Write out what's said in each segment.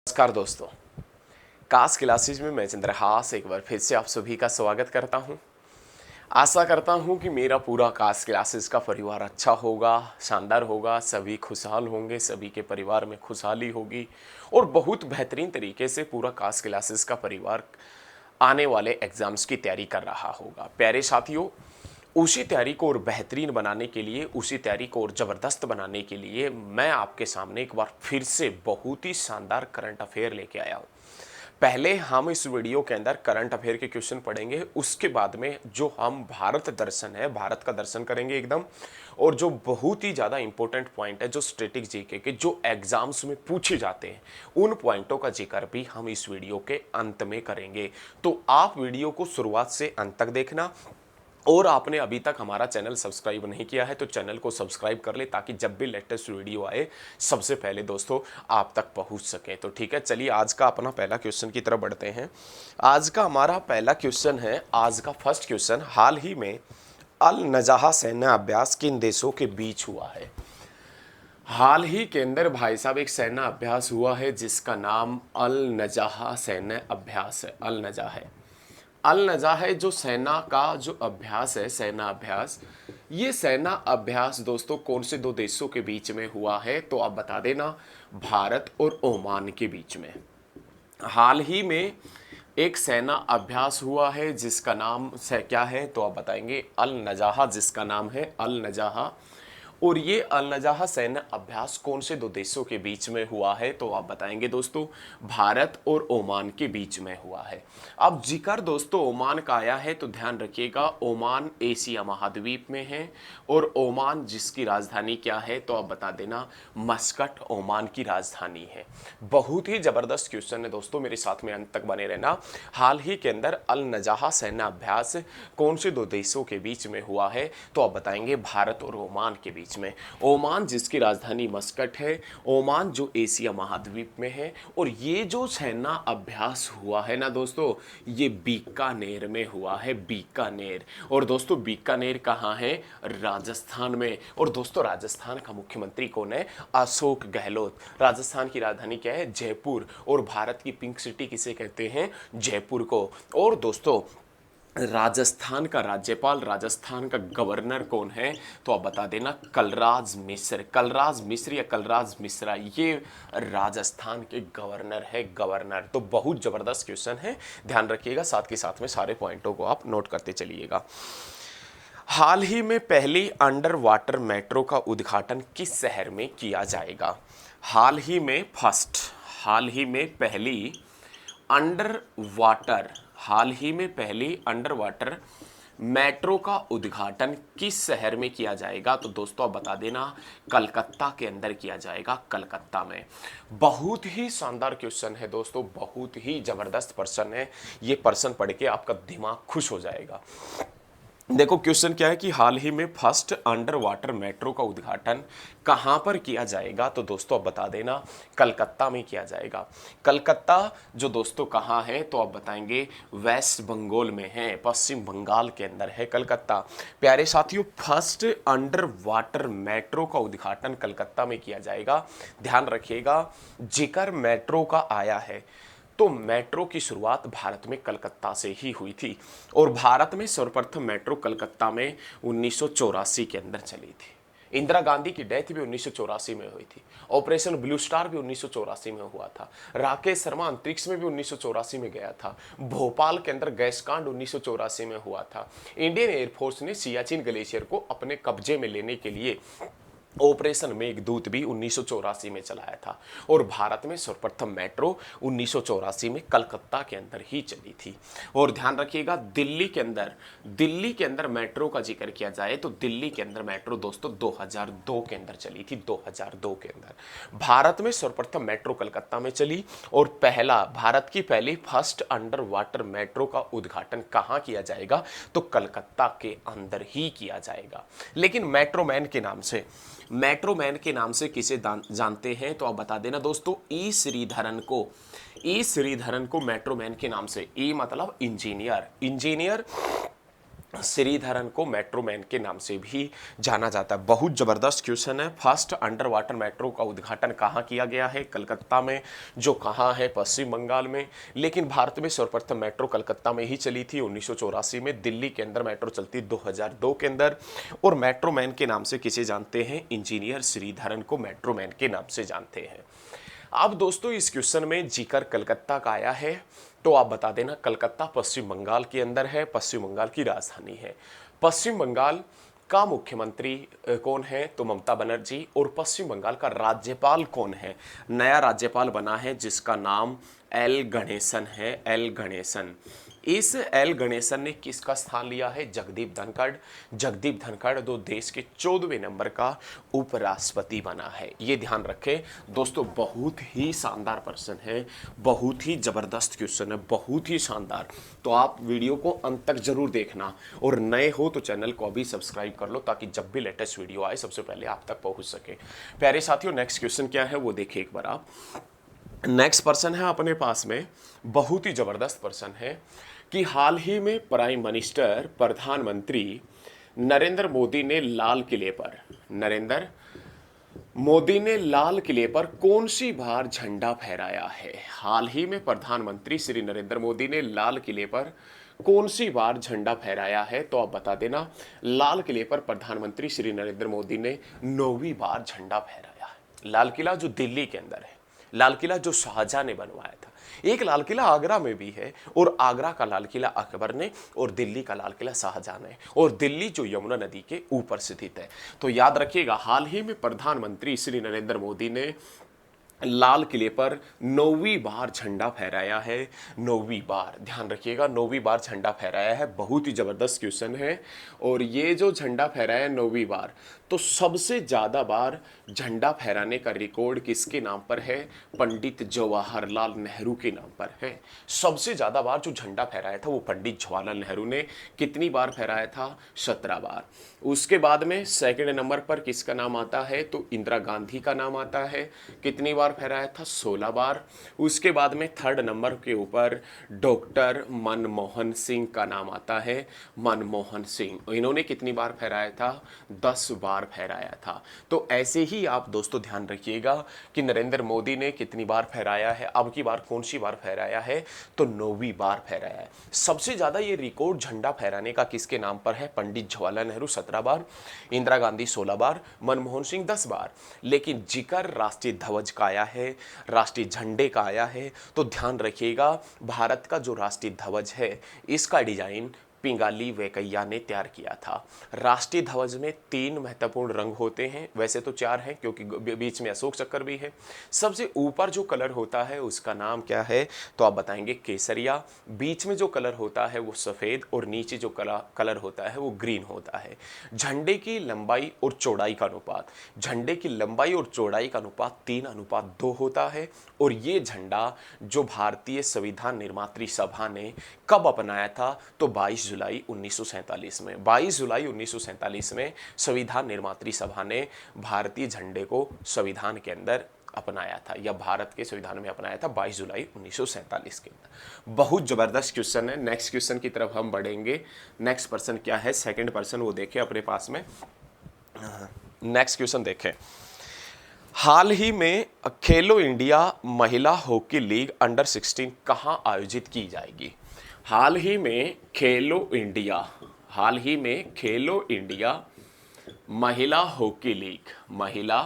नमस्कार दोस्तों। कास क्लासेज में मैं चंद्रहास एक बार फिर से आप सभी का स्वागत करता हूं। आशा करता हूं कि मेरा पूरा कास क्लासेज का परिवार अच्छा होगा, शानदार होगा, सभी खुशहाल होंगे, सभी के परिवार में खुशहाली होगी और बहुत बेहतरीन तरीके से पूरा कास क्लासेज का परिवार आने वाले एग्जाम्स की तैयारी कर रहा होगा। प्यारे साथियों, उसी तैयारी को और बेहतरीन बनाने के लिए, उसी तैयारी को और ज़बरदस्त बनाने के लिए मैं आपके सामने एक बार फिर से बहुत ही शानदार करंट अफेयर लेके आया हूँ। पहले हम इस वीडियो के अंदर करंट अफेयर के क्वेश्चन पढ़ेंगे, उसके बाद में जो हम भारत दर्शन है, भारत का दर्शन करेंगे एकदम, और जो बहुत ही ज़्यादा इंपॉर्टेंट पॉइंट है, जो स्टैटिक जीके के जो एग्जाम्स में पूछे जाते हैं, उन पॉइंटों का जिक्र भी हम इस वीडियो के अंत में करेंगे। तो आप वीडियो को शुरुआत से अंत तक देखना, और आपने अभी तक हमारा चैनल सब्सक्राइब नहीं किया है तो चैनल को सब्सक्राइब कर ले, ताकि जब भी लेटेस्ट वीडियो आए सबसे पहले दोस्तों आप तक पहुंच सके। तो ठीक है, चलिए आज का अपना पहला क्वेश्चन की तरफ बढ़ते हैं। आज का हमारा पहला क्वेश्चन है, आज का फर्स्ट क्वेश्चन, हाल ही में अल नजाहा सैन्य अभ्यास किन देशों के बीच हुआ है? हाल ही के अंदर भाई साहब एक सैन्य अभ्यास हुआ है जिसका नाम अल नजाहा सैन्य अभ्यास है। अल नजा है, अल नजा है जो सेना का जो अभ्यास है, सेना अभ्यास, ये सेना अभ्यास दोस्तों कौन से दो देशों के बीच में हुआ है? तो आप बता देना, भारत और ओमान के बीच में हाल ही में एक सेना अभ्यास हुआ है जिसका नाम से क्या है? तो आप बताएंगे अल नजाहा, जिसका नाम है अल नजाहा। और ये अल नजाहा सैन्य अभ्यास कौन से दो देशों के बीच में हुआ है? तो आप बताएंगे दोस्तों, भारत और ओमान के बीच में हुआ है। अब जिक्र दोस्तों ओमान का आया है तो ध्यान रखिएगा, ओमान एशिया महाद्वीप में है और ओमान जिसकी राजधानी क्या है? तो आप बता देना, मस्कट ओमान की राजधानी है। बहुत ही जबरदस्त क्वेश्चन है दोस्तों, मेरे साथ में अंत तक बने रहना। हाल ही के अंदर अल नजाहा सैन्य अभ्यास कौन से दो देशों के बीच में हुआ है? तो आप बताएंगे भारत और ओमान के बीच में। ओमान जिसकी राजधानी मस्कट है, ओमान जो एशिया महाद्वीप में है, और ये जो सैन्य अभ्यास हुआ है ना दोस्तों, ये बीकानेर में हुआ है, बीकानेर। और दोस्तों बीकानेर कहाँ है? राजस्थान में। और दोस्तों राजस्थान का मुख्यमंत्री कौन है? अशोक गहलोत। राजस्थान की राजधानी क्या है? जयपुर। और भारत की पिंक सिटी किसे कहते हैं? जयपुर को। और दोस्तों राजस्थान का राज्यपाल, राजस्थान का गवर्नर कौन है? तो आप बता देना, कलराज मिश्र। कलराज मिश्र या कलराज मिश्रा, ये राजस्थान के गवर्नर है, गवर्नर। तो बहुत जबरदस्त क्वेश्चन है, ध्यान रखिएगा, साथ के साथ में सारे पॉइंटों को आप नोट करते चलिएगा। हाल ही में पहली अंडर वाटर मेट्रो का उद्घाटन किस शहर में किया जाएगा? हाल ही में हाल ही में पहली अंडर वाटर हाल ही में पहली अंडर वाटर मेट्रो का उद्घाटन किस शहर में किया जाएगा? तो दोस्तों आप बता देना, कलकत्ता के अंदर किया जाएगा, कलकत्ता में। बहुत ही शानदार क्वेश्चन है दोस्तों, बहुत ही जबरदस्त प्रश्न है। ये प्रश्न पढ़ के आपका दिमाग खुश हो जाएगा। देखो क्वेश्चन क्या है कि हाल ही में फर्स्ट अंडर वाटर मेट्रो का उद्घाटन कहां पर किया जाएगा? तो दोस्तों आप बता देना, कलकत्ता में किया जाएगा। कलकत्ता जो दोस्तों कहां है? तो आप बताएंगे वेस्ट बंगाल में है, पश्चिम बंगाल के अंदर है कलकत्ता। प्यारे साथियों, फर्स्ट अंडर वाटर मेट्रो का उद्घाटन कलकत्ता में किया जाएगा। ध्यान रखिएगा, जिक्र मेट्रो का आया है तो मेट्रो की शुरुआत भारत में कलकत्ता से ही हुई थी, और भारत में सर्वप्रथम मेट्रो कलकत्ता में 1984 के अंदर चली थी। इंदिरा गांधी की डेथ भी 1984 में हुई थी। ऑपरेशन ब्लू स्टार भी 1984 में हुआ था। राकेश शर्मा अंतरिक्ष में भी 1984 में गया था। भोपाल के अंदर गैस कांड 1984 में हुआ था। इंडियन एयरफोर्स ने सियाचिन ग्लेशियर को अपने कब्जे में लेने के लिए ऑपरेशन मेघदूत भी 1984 में चलाया था। और भारत में सर्वप्रथम मेट्रो 1984 में कलकत्ता के अंदर ही चली थी। और ध्यान रखिएगा, दिल्ली के अंदर मेट्रो का जिक्र किया जाए तो दिल्ली के अंदर मेट्रो दोस्तों 2002 के अंदर चली थी। 2002 के अंदर भारत में सर्वप्रथम मेट्रो कलकत्ता में चली। और भारत की पहली फर्स्ट अंडर वाटर मेट्रो का उद्घाटन कहां किया जाएगा? तो कलकत्ता के अंदर ही किया जाएगा। लेकिन मेट्रो मैन के नाम से किसे जानते हैं? तो आप बता देना दोस्तों, ई श्रीधरन को मेट्रो मैन के नाम से। ई मतलब इंजीनियर, श्रीधरन को मेट्रो मैन के नाम से भी जाना जाता है। बहुत जबरदस्त क्वेश्चन है। फर्स्ट अंडर वाटर मेट्रो का उद्घाटन कहाँ किया गया है? कलकत्ता में, जो कहाँ है? पश्चिम बंगाल में। लेकिन भारत में सर्वप्रथम मेट्रो कलकत्ता में ही चली थी 1984 में। दिल्ली के अंदर मेट्रो चलती 2002 के अंदर। और मेट्रो मैन के नाम से किसे जानते हैं? इंजीनियर श्रीधरन को मेट्रो मैन के नाम से जानते हैं। अब दोस्तों इस क्वेश्चन में जिक्र कलकत्ता का आया है, तो आप बता देना कलकत्ता पश्चिम बंगाल के अंदर है, पश्चिम बंगाल की राजधानी है। पश्चिम बंगाल का मुख्यमंत्री कौन है? तो ममता बनर्जी। और पश्चिम बंगाल का राज्यपाल कौन है? नया राज्यपाल बना है जिसका नाम एल गणेशन है, एल गणेशन। इस एल गणेशन ने किसका स्थान लिया है? जगदीप धनखड़। जगदीप धनखड़ जो देश के 14वें नंबर का उपराष्ट्रपति बना है। ये ध्यान रखें दोस्तों, बहुत ही शानदार प्रश्न है, बहुत ही जबरदस्त क्वेश्चन है, बहुत ही शानदार। तो आप वीडियो को अंत तक जरूर देखना, और नए हो तो चैनल को अभी सब्सक्राइब कर लो ताकि जब भी लेटेस्ट वीडियो आए सबसे पहले आप तक पहुंच सके। प्यारे साथियों, नेक्स्ट क्वेश्चन क्या है वो देखिए एक बार आप। नेक्स्ट पर्सन है अपने पास में, बहुत ही जबरदस्त पर्सन है कि हाल ही में प्राइम मिनिस्टर प्रधानमंत्री नरेंद्र मोदी ने लाल किले पर, नरेंद्र मोदी ने लाल किले पर कौन सी बार झंडा फहराया है? हाल ही में प्रधानमंत्री श्री नरेंद्र मोदी ने लाल किले पर कौन सी बार झंडा फहराया है? तो आप बता देना। लाल किले पर प्रधानमंत्री श्री नरेंद्र मोदी ने 9वीं बार झंडा फहराया है। लाल किला जो दिल्ली के अंदर है, लाल किला जो शाहजहां ने बनवाया था। एक लाल किला आगरा में भी है, और आगरा का लाल किला अकबर ने, और दिल्ली का लाल किला शाहजहां ने, और दिल्ली जो यमुना नदी के ऊपर स्थित है। तो याद रखिएगा, हाल ही में प्रधानमंत्री श्री नरेंद्र मोदी ने लाल किले पर 9वीं बार झंडा फहराया है। 9वीं बार, ध्यान रखिएगा, 9वीं बार झंडा फहराया है। बहुत ही जबरदस्त क्वेश्चन है। और ये जो झंडा फहराया है 9वीं बार, तो सबसे ज्यादा बार झंडा फहराने का रिकॉर्ड किसके नाम पर है? पंडित जवाहरलाल नेहरू के नाम पर है। सबसे ज्यादा बार जो झंडा फहराया था वो पंडित जवाहरलाल नेहरू ने। कितनी बार फहराया था? 17 बार। उसके बाद में सेकंड नंबर पर किसका नाम आता है? तो इंदिरा गांधी का नाम आता है। कितनी बार फहराया था? 16 बार। उसके बाद में थर्ड नंबर के ऊपर डॉक्टर मनमोहन सिंह का नाम आता है, मनमोहन सिंह। इन्होंने कितनी बार फहराया था? 10 बार फहराया था। तो ऐसे ही आप दोस्तों ध्यान रखिएगा कि नरेंद्र मोदी ने कितनी बार फहराया है, अब की बार कौन सी बार फहराया है? तो 9वीं बार फहराया है। सबसे ज्यादा ये रिकॉर्ड झंडा फहराने का किसके नाम पर है? पंडित जवाहरलाल नेहरू 17 बार, इंदिरा गांधी 16 बार, मनमोहन सिंह 10 बार। लेकिन जिक्र राष्ट्रीय ध्वज का आया है, राष्ट्रीय झंडे का आया है, तो ध्यान रखिएगा भारत का जो राष्ट्रीय ध्वज है इसका डिजाइन पिंगाली वेंकैया ने तैयार किया था। राष्ट्रीय ध्वज में 3 महत्वपूर्ण रंग होते हैं, वैसे तो 4 हैं क्योंकि बीच में अशोक चक्र भी है। सबसे ऊपर जो कलर होता है उसका नाम क्या है? तो आप बताएंगे केसरिया। बीच में जो कलर होता है वो सफ़ेद, और नीचे जो कलर होता है वो ग्रीन होता है। झंडे की लंबाई और चौड़ाई का अनुपात, झंडे की लंबाई और चौड़ाई का अनुपात 3:2 होता है। और ये झंडा जो भारतीय संविधान निर्मात्री सभा ने कब अपनाया था? तो 22 जुलाई 1947 में। 22 जुलाई 1947 में संविधान निर्मात्री सभा ने भारतीय झंडे को संविधान के अंदर अपनाया था, या भारत के संविधान में अपनाया था 22 जुलाई 1947 के अंदर। बहुत जबरदस्त क्वेश्चन है। नेक्स्ट क्वेश्चन की तरफ हम बढ़ेंगे। नेक्स्ट पर्सन क्या है? सेकंड पर्सन वो देखें अपने पास में। नेक्स्ट क्वेश्चन देखें। हाल ही में खेलो इंडिया महिला हॉकी लीग अंडर 16 कहां आयोजित की जाएगी? हाल ही में खेलो इंडिया, हाल ही में खेलो इंडिया महिला हॉकी लीग, महिला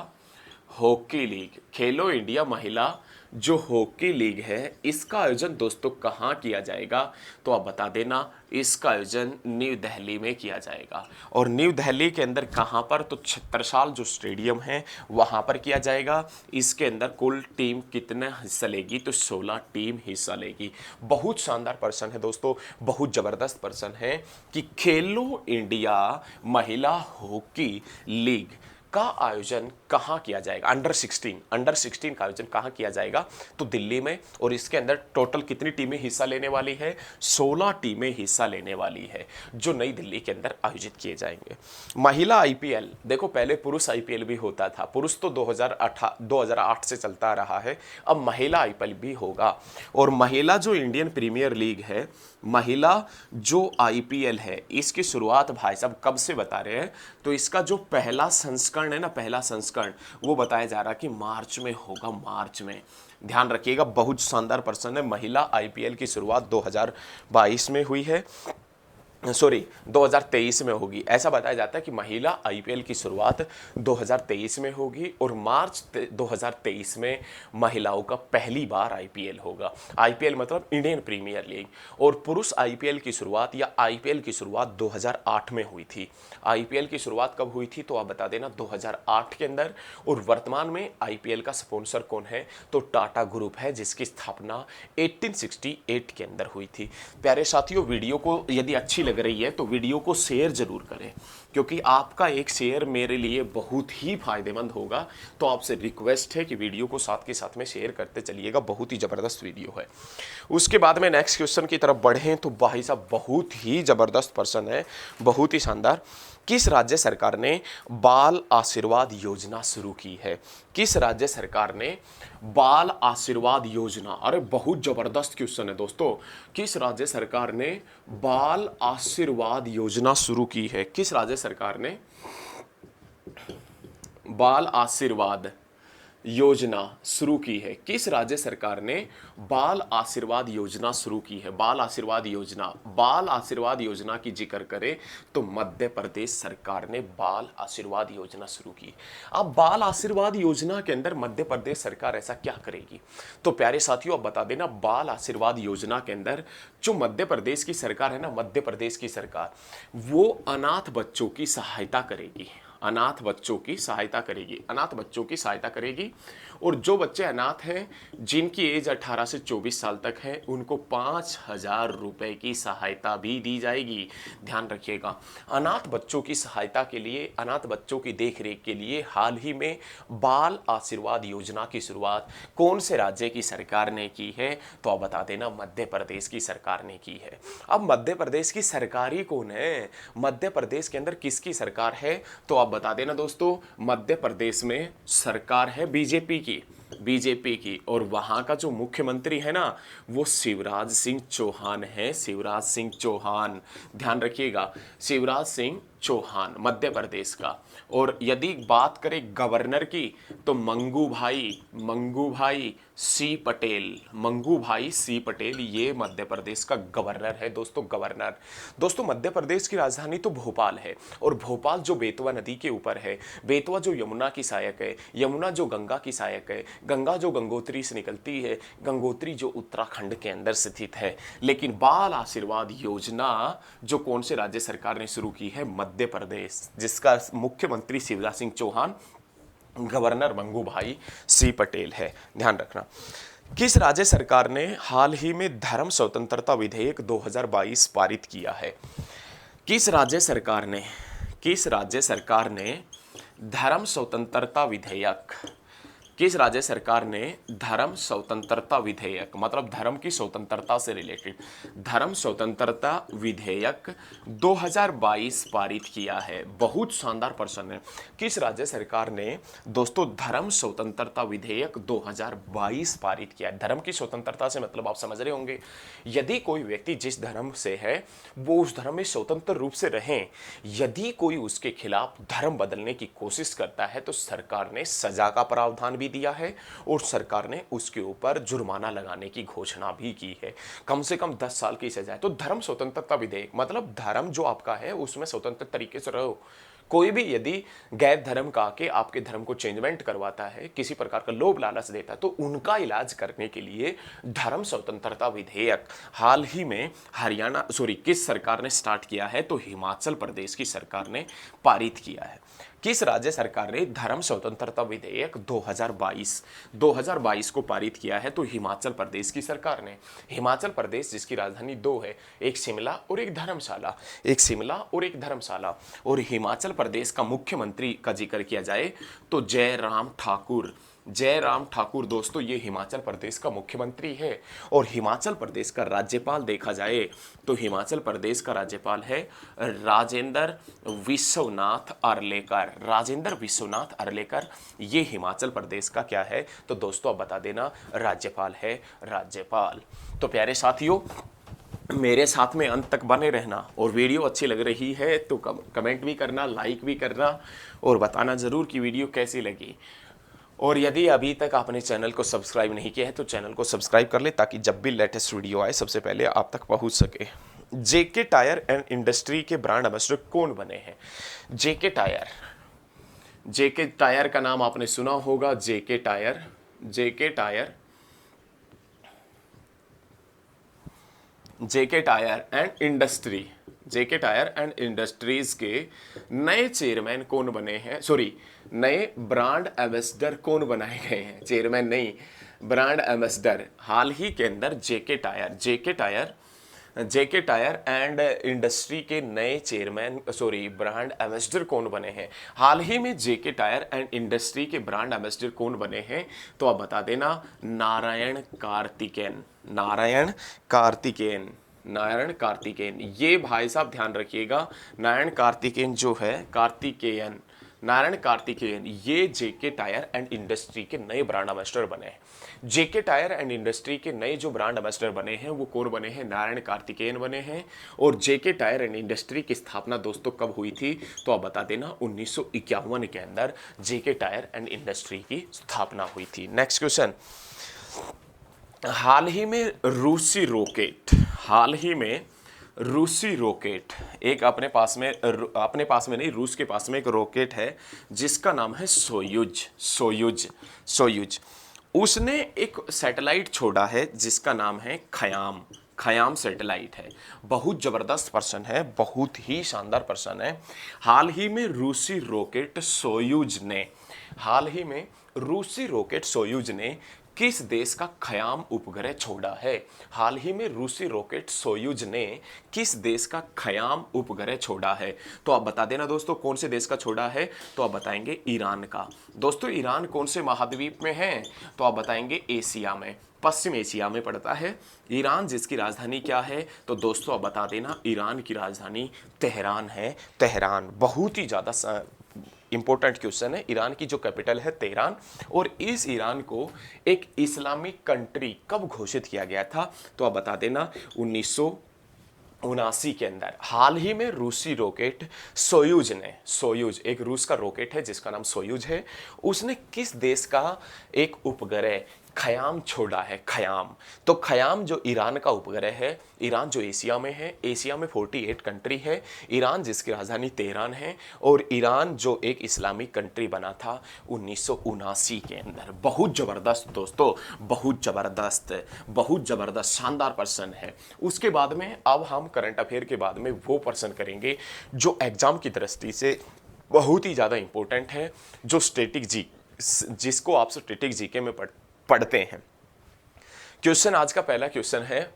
हॉकी लीग, खेलो इंडिया महिला जो हॉकी लीग है इसका आयोजन दोस्तों कहाँ किया जाएगा? तो आप बता देना। इसका आयोजन न्यू दिल्ली में किया जाएगा। और न्यू दिल्ली के अंदर कहाँ पर? तो छत्रसाल जो स्टेडियम है वहाँ पर किया जाएगा। इसके अंदर कुल टीम कितना हिस्सा लेगी? तो 16 टीम हिस्सा लेगी। बहुत शानदार पर्सन है दोस्तों, बहुत ज़बरदस्त पर्सन है कि खेलो इंडिया महिला हॉकी लीग का आयोजन कहाँ किया जाएगा? अंडर 16 का आयोजन कहाँ किया जाएगा? तो दिल्ली में। और इसके अंदर टोटल कितनी टीमें हिस्सा लेने वाली है? 16 टीमें हिस्सा लेने वाली है, जो नई दिल्ली के अंदर आयोजित किए जाएंगे। महिला आईपीएल, देखो पहले पुरुष आईपीएल भी होता था, पुरुष तो 2008 से चलता आ रहा है, अब महिला आईपीएल भी होगा। और महिला जो इंडियन प्रीमियर लीग है, महिला जो आईपीएल है, इसकी शुरुआत भाई साहब कब से बता रहे हैं? तो इसका जो पहला संस्करण है ना, पहला संस्करण, वो बताया जा रहा है कि मार्च में होगा, मार्च में। ध्यान रखिएगा, बहुत शानदार प्रश्न है। महिला आईपीएल की शुरुआत 2022 में हुई है, सॉरी 2023 में होगी। ऐसा बताया जाता है कि महिला आईपीएल की शुरुआत 2023 में होगी और मार्च 2023 में महिलाओं का पहली बार आईपीएल होगा। आईपीएल मतलब इंडियन प्रीमियर लीग। और पुरुष आईपीएल की शुरुआत या आईपीएल की शुरुआत 2008 में हुई थी। आईपीएल की शुरुआत कब हुई थी तो आप बता देना, 2008 के अंदर। और वर्तमान में आईपीएल का स्पॉन्सर कौन है? तो टाटा ग्रुप है, जिसकी स्थापना 1868 के अंदर हुई थी। प्यारे साथियों, वीडियो को यदि अच्छी लग रही है तो वीडियो को शेयर जरूर करें, क्योंकि आपका एक शेयर मेरे लिए बहुत ही फायदेमंद होगा। तो आपसे रिक्वेस्ट है कि वीडियो को साथ के साथ में शेयर करते चलिएगा, बहुत ही जबरदस्त वीडियो है। उसके बाद में नेक्स्ट क्वेश्चन की तरफ बढ़ें तो भाई साहब बहुत ही जबरदस्त प्रश्न है, बहुत ही शानदार। किस राज्य सरकार ने बाल आशीर्वाद योजना शुरू की है? किस राज्य सरकार ने बाल आशीर्वाद योजना, अरे बहुत जबरदस्त क्वेश्चन है दोस्तों। किस राज्य सरकार ने बाल आशीर्वाद योजना शुरू की है? किस राज्य सरकार ने बाल आशीर्वाद योजना शुरू की है? किस राज्य सरकार ने बाल आशीर्वाद योजना शुरू की है? बाल आशीर्वाद योजना, बाल आशीर्वाद योजना की जिक्र करें तो मध्य प्रदेश सरकार ने बाल आशीर्वाद योजना शुरू की। अब बाल आशीर्वाद योजना के अंदर मध्य प्रदेश सरकार ऐसा क्या करेगी? तो प्यारे साथियों आप बता देना, बाल आशीर्वाद योजना के अंदर जो मध्य प्रदेश की सरकार है ना, मध्य प्रदेश की सरकार वो अनाथ बच्चों की सहायता करेगी। अनाथ बच्चों की सहायता करेगी, अनाथ बच्चों की सहायता करेगी। और जो बच्चे अनाथ हैं, जिनकी एज 18 से 24 साल तक है, उनको 5,000 रुपए की सहायता भी दी जाएगी। ध्यान रखिएगा, अनाथ बच्चों की सहायता के लिए, अनाथ बच्चों की देखरेख के लिए हाल ही में बाल आशीर्वाद योजना की शुरुआत कौन से राज्य की सरकार ने की है? तो आप बता देना, मध्य प्रदेश की सरकार ने की है। अब मध्य प्रदेश की सरकार ही कौन है? मध्य प्रदेश के अंदर किसकी सरकार है? तो आप बता देना दोस्तों, मध्य प्रदेश में सरकार है बीजेपी की। और वहां का जो मुख्यमंत्री है ना, वो शिवराज सिंह चौहान है, शिवराज सिंह चौहान। ध्यान रखिएगा, शिवराज सिंह चौहान मध्य प्रदेश का। और यदि बात करें गवर्नर की तो मंगू भाई सी पटेल, मंगू भाई सी पटेल, ये मध्य प्रदेश का गवर्नर है दोस्तों, गवर्नर। दोस्तों मध्य प्रदेश की राजधानी तो भोपाल है, और भोपाल जो बेतवा नदी के ऊपर है, बेतवा जो यमुना की सहायक है, यमुना जो गंगा की सहायक है, गंगा जो गंगोत्री से निकलती है, गंगोत्री जो उत्तराखंड के अंदर स्थित है। लेकिन बाल आशीर्वाद योजना जो कौन से राज्य सरकार ने शुरू की है? मध्य प्रदेश, जिसका मुख्यमंत्री शिवराज सिंह चौहान, गवर्नर मंगू भाई सी पटेल है। ध्यान रखना। किस राज्य सरकार ने हाल ही में धर्म स्वतंत्रता विधेयक 2022 पारित किया है? किस राज्य सरकार ने धर्म स्वतंत्रता विधेयक, किस राज्य सरकार ने धर्म स्वतंत्रता विधेयक, मतलब धर्म की स्वतंत्रता से रिलेटेड धर्म स्वतंत्रता विधेयक 2022 पारित किया है? बहुत शानदार प्रश्न है। किस राज्य सरकार ने दोस्तों धर्म स्वतंत्रता विधेयक 2022 पारित किया है? धर्म की स्वतंत्रता से मतलब आप समझ रहे होंगे, यदि कोई व्यक्ति जिस धर्म से है वो उस धर्म में स्वतंत्र रूप से रहें, यदि कोई उसके खिलाफ धर्म बदलने की कोशिश करता है तो सरकार ने सजा का प्रावधान भी दिया है, और सरकार ने उसके ऊपर जुर्माना लगाने की घोषणा भी की है, कम से कम 10 साल की सजा है। तो धर्म स्वतंत्रता विधेयक मतलब धर्म जो आपका है उसमें स्वतंत्र तरीके से रहो। कोई भी यदि गैर धर्म का आके आपके धर्म को चेंजमेंट करवाता है, किसी प्रकार का लोभ लालच देता है, तो उनका इलाज करने के लिए धर्म स्वतंत्रता विधेयक हाल ही में किस सरकार ने स्टार्ट किया है? तो हिमाचल प्रदेश की सरकार ने पारित किया है। किस राज्य सरकार ने धर्म स्वतंत्रता विधेयक 2022 को पारित किया है? तो हिमाचल प्रदेश की सरकार ने। हिमाचल प्रदेश जिसकी राजधानी दो है, एक शिमला और एक धर्मशाला, एक शिमला और एक धर्मशाला। और हिमाचल प्रदेश का मुख्यमंत्री का जिक्र किया जाए तो जयराम ठाकुर। जयराम ठाकुर दोस्तों ये हिमाचल प्रदेश का मुख्यमंत्री है। और हिमाचल प्रदेश का राज्यपाल देखा जाए तो हिमाचल प्रदेश का राज्यपाल है राजेंद्र विश्वनाथ अर्लेकर। राजेंद्र विश्वनाथ अर्लेकर ये हिमाचल प्रदेश का क्या है? तो दोस्तों आप बता देना, राज्यपाल है, राज्यपाल। तो प्यारे साथियों, मेरे साथ में अंत तक बने रहना और वीडियो अच्छी लग रही है तो कमेंट भी करना, लाइक भी करना और बताना ज़रूर कि वीडियो कैसी लगी। और यदि अभी तक आपने चैनल को सब्सक्राइब नहीं किया है तो चैनल को सब्सक्राइब कर ले ताकि जब भी लेटेस्ट वीडियो आए सबसे पहले आप तक पहुंच सके। जेके टायर एंड इंडस्ट्री के ब्रांड एम्बेसडर कौन बने हैं? जेके टायर, जेके टायर का नाम आपने सुना होगा। JK Tyre, JK Tyre, JK Tyre and industry, JK Tyre and industries के नए चेयरमैन कौन बने हैं? सॉरी, नए ब्रांड एम्बेसडर कौन बनाए गए हैं? चेयरमैन नहीं, ब्रांड एम्बेसडर। हाल ही के अंदर जेके टायर, जेके टायर एंड इंडस्ट्री के नए चेयरमैन सॉरी ब्रांड एम्बेसडर कौन बने हैं? हाल ही में जेके टायर एंड इंडस्ट्री के ब्रांड एम्बेसडर कौन बने हैं? तो आप बता देना, नारायण कार्तिकेयन। नारायण कार्तिकेयन, नारायण कार्तिकेयन। ये भाई साहब ध्यान रखिएगा, नारायण कार्तिकेयन जो है, कार्तिकेयन, नारायण कार्तिकेयन, ये जेके टायर एंड इंडस्ट्री के नए ब्रांड एम्बेसडर बने हैं। जेके टायर एंड इंडस्ट्री के नए जो ब्रांड एम्बेसडर बने हैं वो कौन बने हैं? नारायण कार्तिकेयन बने हैं। और जेके टायर एंड इंडस्ट्री की स्थापना दोस्तों कब हुई थी? तो आप बता देना, 1951 के अंदर जेके टायर एंड इंडस्ट्री की स्थापना हुई थी। नेक्स्ट क्वेश्चन, हाल ही में रूसी रॉकेट, हाल ही में रूसी रॉकेट, एक अपने पास में नहीं, रूस के पास में एक रॉकेट है जिसका नाम है सोयुज। Soyuz, Soyuz. उसने एक सैटेलाइट छोड़ा है जिसका नाम है खयाम। खयाम सैटेलाइट है, बहुत जबरदस्त पर्सन है, बहुत ही शानदार पर्सन है। हाल ही में रूसी रॉकेट सोयुज ने, हाल ही में रूसी रॉकेट सोयुज ने किस देश का खयाम उपग्रह छोड़ा है? हाल ही में रूसी रॉकेट सोयुज ने किस देश का खयाम उपग्रह छोड़ा है? तो आप बता देना दोस्तों, कौन से देश का छोड़ा है? तो आप बताएंगे ईरान का। दोस्तों ईरान कौन से महाद्वीप में है? तो आप बताएंगे एशिया में, पश्चिम एशिया में पड़ता है ईरान, जिसकी राजधानी क्या है? तो दोस्तों आप बता देना, ईरान की राजधानी तेहरान है, तेहरान। बहुत ही ज़्यादा इंपॉर्टेंट क्वेश्चन है। ईरान की जो कैपिटल है तेहरान, और इस ईरान को एक इस्लामिक कंट्री कब घोषित किया गया था? तो आप बता देना, 1979 के अंदर। हाल ही में रूसी रॉकेट सोयुज ने, सोयुज एक रूस का रॉकेट है जिसका नाम सोयुज है, उसने किस देश का एक उपग्रह खयाम छोड़ा है? खयाम। तो खयाम जो ईरान का उपग्रह है, ईरान जो एशिया में है, एशिया में 48 कंट्री है, ईरान जिसकी राजधानी तेहरान है, और ईरान जो एक इस्लामिक कंट्री बना था 1979 के अंदर। बहुत ज़बरदस्त दोस्तों, बहुत ज़बरदस्त, बहुत ज़बरदस्त, शानदार पर्सन है। उसके बाद में अब हम करंट अफेयर के बाद में वो पर्सन करेंगे जो एग्जाम की दृष्टि से बहुत ही ज़्यादा इंपॉर्टेंट है, जो स्टैटिक जी, जिसको आप स्टैटिक जीके में पढ़ते हैं। क्वेश्चन, आज का पहला क्वेश्चन है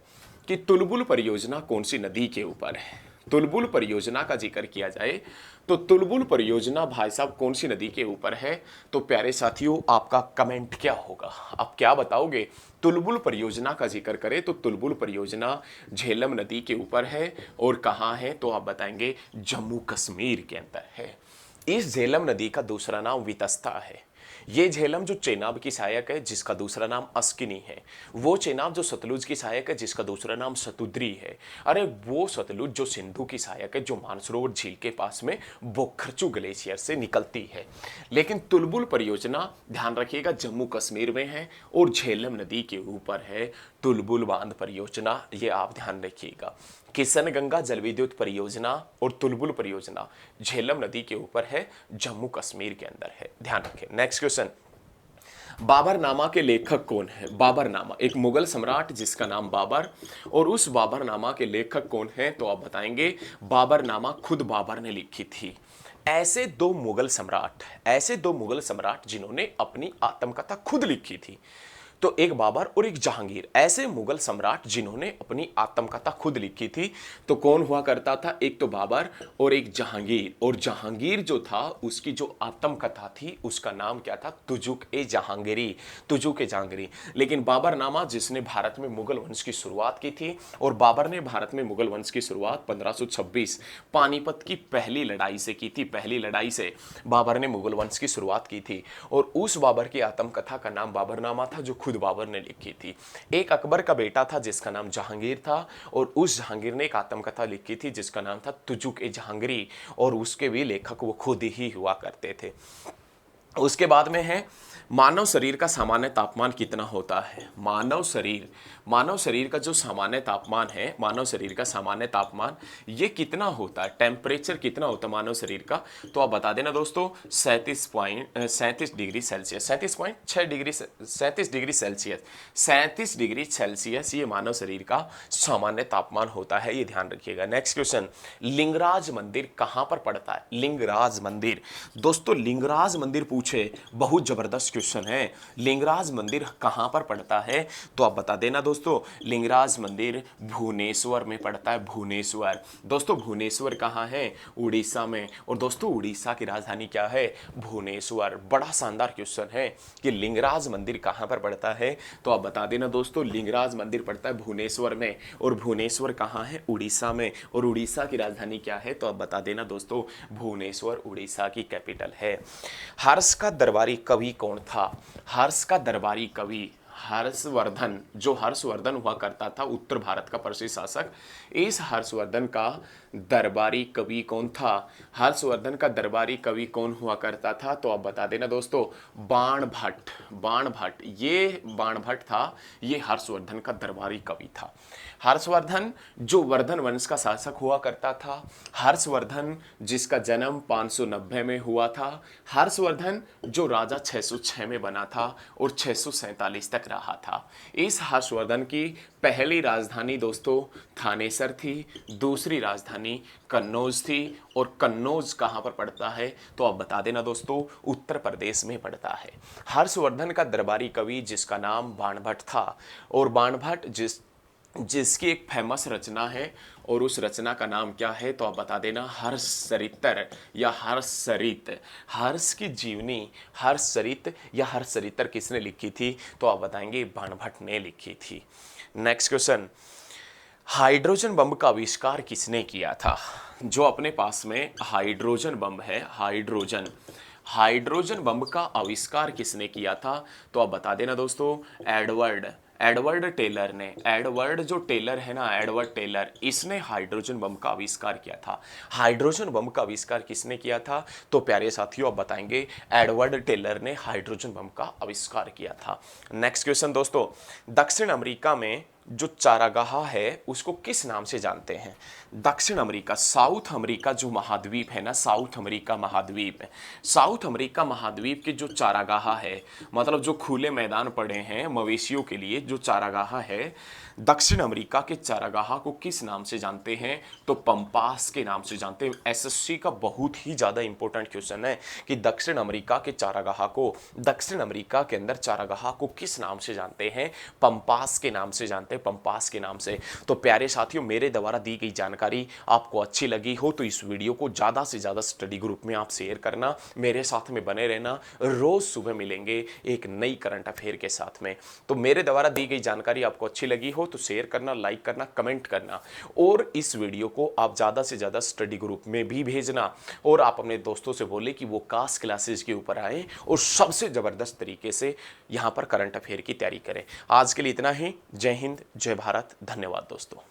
कि तुलबुल परियोजना कौन सी नदी के ऊपर है? तुलबुल परियोजना का जिक्र किया जाए तो तुलबुल परियोजना भाई साहब कौन सी नदी के ऊपर है? तो प्यारे साथियों, आपका कमेंट क्या होगा? आप क्या बताओगे? तुलबुल परियोजना का जिक्र करें तो तुलबुल परियोजना झेलम नदी के ऊपर है, और कहाँ है? तो आप बताएंगे जम्मू कश्मीर के अंदर है। इस झेलम नदी का दूसरा नाम वितस्ता है। ये झेलम जो चेनाब की सहायक है जिसका दूसरा नाम अस्किनी है, वो चेनाब जो सतलुज की सहायक है जिसका दूसरा नाम सतुद्री है, अरे वो सतलुज जो सिंधु की सहायक है जो मानसरोवर झील के पास में बोखरचू ग्लेशियर से निकलती है। लेकिन तुलबुल परियोजना ध्यान रखिएगा जम्मू कश्मीर में है और झेलम नदी के ऊपर है तुलबुल बांध परियोजना, ये आप ध्यान रखिएगा। किशनगंगा जल विद्युत परियोजना और तुलबुल परियोजना झेलम नदी के ऊपर है, जम्मू कश्मीर के अंदर है, ध्यान रखें। नेक्स्ट क्वेश्चन, बाबरनामा के लेखक कौन है? बाबरनामा एक मुगल सम्राट जिसका नाम बाबर, और उस बाबरनामा के लेखक कौन है? तो आप बताएंगे बाबरनामा खुद बाबर ने लिखी थी। ऐसे दो मुगल सम्राट जिन्होंने अपनी आत्मकथा खुद लिखी थी। तो एक बाबर और एक जहांगीर, ऐसे मुगल सम्राट जिन्होंने अपनी आत्मकथा खुद लिखी थी। तो कौन हुआ करता था? एक तो बाबर और एक जहांगीर। और जहांगीर जो था उसकी जो आत्मकथा थी उसका नाम क्या था? तुजुक ए जहांगीरी, तुजुक ए जहांगीरी। लेकिन बाबरनामा जिसने भारत में मुगल वंश की शुरुआत की थी, और बाबर ने भारत में मुगल वंश की शुरुआत 1526 पानीपत की पहली लड़ाई से की थी। पहली लड़ाई से बाबर ने मुगल वंश की शुरुआत की थी, और उस बाबर की आत्मकथा का नाम बाबरनामा था जो खुद बाबर ने लिखी थी। एक अकबर का बेटा था जिसका नाम जहांगीर था, और उस जहांगीर ने एक आत्मकथा लिखी थी जिसका नाम था तुजुक ए जहांगीरी, और उसके भी लेखक वो खुद ही हुआ करते थे। उसके बाद में है मानव शरीर का सामान्य तापमान कितना होता है? मानव शरीर का जो सामान्य तापमान है, मानव शरीर का सामान्य तापमान ये कितना होता है? टेम्परेचर कितना होता है मानव शरीर का? तो आप बता देना दोस्तों, 37 degree Celsius, 37 degree Celsius, 37 degree Celsius ये मानव शरीर का सामान्य तापमान होता है, ये ध्यान रखिएगा। नेक्स्ट क्वेश्चन, लिंगराज मंदिर कहां पर पड़ता है? लिंगराज मंदिर, दोस्तों लिंगराज मंदिर पूछे, बहुत जबरदस्त क्वेश्चन है। लिंगराज मंदिर कहां पर पड़ता है? तो आप बता देना दोस्तों, लिंगराज मंदिर भुवनेश्वर में पड़ता है। भुवनेश्वर, दोस्तों भुवनेश्वर कहां है? उड़ीसा में। और दोस्तों उड़ीसा की राजधानी क्या है? भुवनेश्वर। बड़ा शानदार क्वेश्चन है कि लिंगराज मंदिर कहां पर पड़ता है, तो आप बता देना दोस्तों, लिंगराज मंदिर पड़ता है भुवनेश्वर में। और भुवनेश्वर कहां है? उड़ीसा में। और उड़ीसा की राजधानी क्या है? तो आप बता देना दोस्तों, भुवनेश्वर उड़ीसा की कैपिटल है। हर्ष का दरबारी कवि कौन था? हर्ष का दरबारी कवि हर्षवर्धन, जो हर्षवर्धन हुआ करता था उत्तर भारत का प्रसिद्ध शासक, इस हर्षवर्धन का दरबारी कवि कौन था? हर्षवर्धन का दरबारी कवि कौन हुआ करता था? तो आप बता देना दोस्तों, बाणभट्ट। बाणभट्ट, ये बाणभट्ट था, ये हर्षवर्धन का दरबारी कवि था। हर्षवर्धन जो वर्धन वंश का शासक हुआ करता था, हर्षवर्धन जिसका जन्म 590 में हुआ था, हर्षवर्धन जो राजा 606 में बना था और 647 तक रहा था। इस हर्षवर्धन की पहली राजधानी दोस्तों थानेसर थी, दूसरी राजधानी कन्नौज थी। और कन्नौज कहां पर पड़ता है? तो आप बता देना दोस्तों, उत्तर प्रदेश में पड़ता है। हर्षवर्धन का दरबारी कवि जिसका नाम बाणभट्ट था, और बाणभट्ट जिसकी एक फेमस रचना है, और उस रचना का नाम क्या है? तो आप बता देना, हर्षचरित्र या हर्षचरित। हर्ष की जीवनी हर्षचरित या हर्षचरित्र किसने लिखी थी? तो आप बताएंगे, बाणभट्ट ने लिखी थी। नेक्स्ट क्वेश्चन, हाइड्रोजन बम का आविष्कार किसने किया था? जो अपने पास में हाइड्रोजन बम है, हाइड्रोजन बम का आविष्कार किसने किया था? तो आप बता देना दोस्तों, एडवर्ड टेलर ने। एडवर्ड जो टेलर है ना, एडवर्ड टेलर, इसने हाइड्रोजन बम का आविष्कार किया था। हाइड्रोजन बम का आविष्कार किसने किया था? तो प्यारे साथियों आप बताएंगे, एडवर्ड टेलर ने हाइड्रोजन बम का आविष्कार किया था। नेक्स्ट क्वेश्चन दोस्तों, दक्षिण अमेरिका में जो चारागाह है उसको किस नाम से जानते हैं? दक्षिण अमेरिका, साउथ अमेरिका जो महाद्वीप है ना, साउथ अमेरिका महाद्वीप के जो चारागाह है, मतलब जो खुले मैदान पड़े हैं मवेशियों के लिए, जो चारागाह है, दक्षिण अमेरिका के चारागाह को किस नाम से जानते हैं? तो पंपास के नाम से जानते हैं। एसएससी का बहुत ही ज्यादा इंपॉर्टेंट क्वेश्चन है कि दक्षिण अमेरिका के चारागाह को, दक्षिण अमेरिका के अंदर चारागाह को किस नाम से जानते हैं? पंपास के नाम से जानते हैं, पंपास के नाम से। तो प्यारे साथियों, मेरे द्वारा दी गई जानकारी आपको अच्छी लगी हो तो इस वीडियो को ज्यादा से ज्यादा स्टडी ग्रुप में आप शेयर करना, मेरे साथ में बने रहना। रोज सुबह मिलेंगे एक नई करंट अफेयर के साथ में। तो मेरे द्वारा दी गई जानकारी आपको अच्छी लगी हो तो शेयर करना, लाइक करना, कमेंट करना, और इस वीडियो को आप ज्यादा से ज्यादा स्टडी ग्रुप में भी भेजना। और आप अपने दोस्तों से बोले कि वो कास्ट क्लासेस के ऊपर आए और सबसे जबरदस्त तरीके से यहां पर करंट अफेयर की तैयारी करें। आज के लिए इतना ही। जय हिंद, जय भारत, धन्यवाद दोस्तों।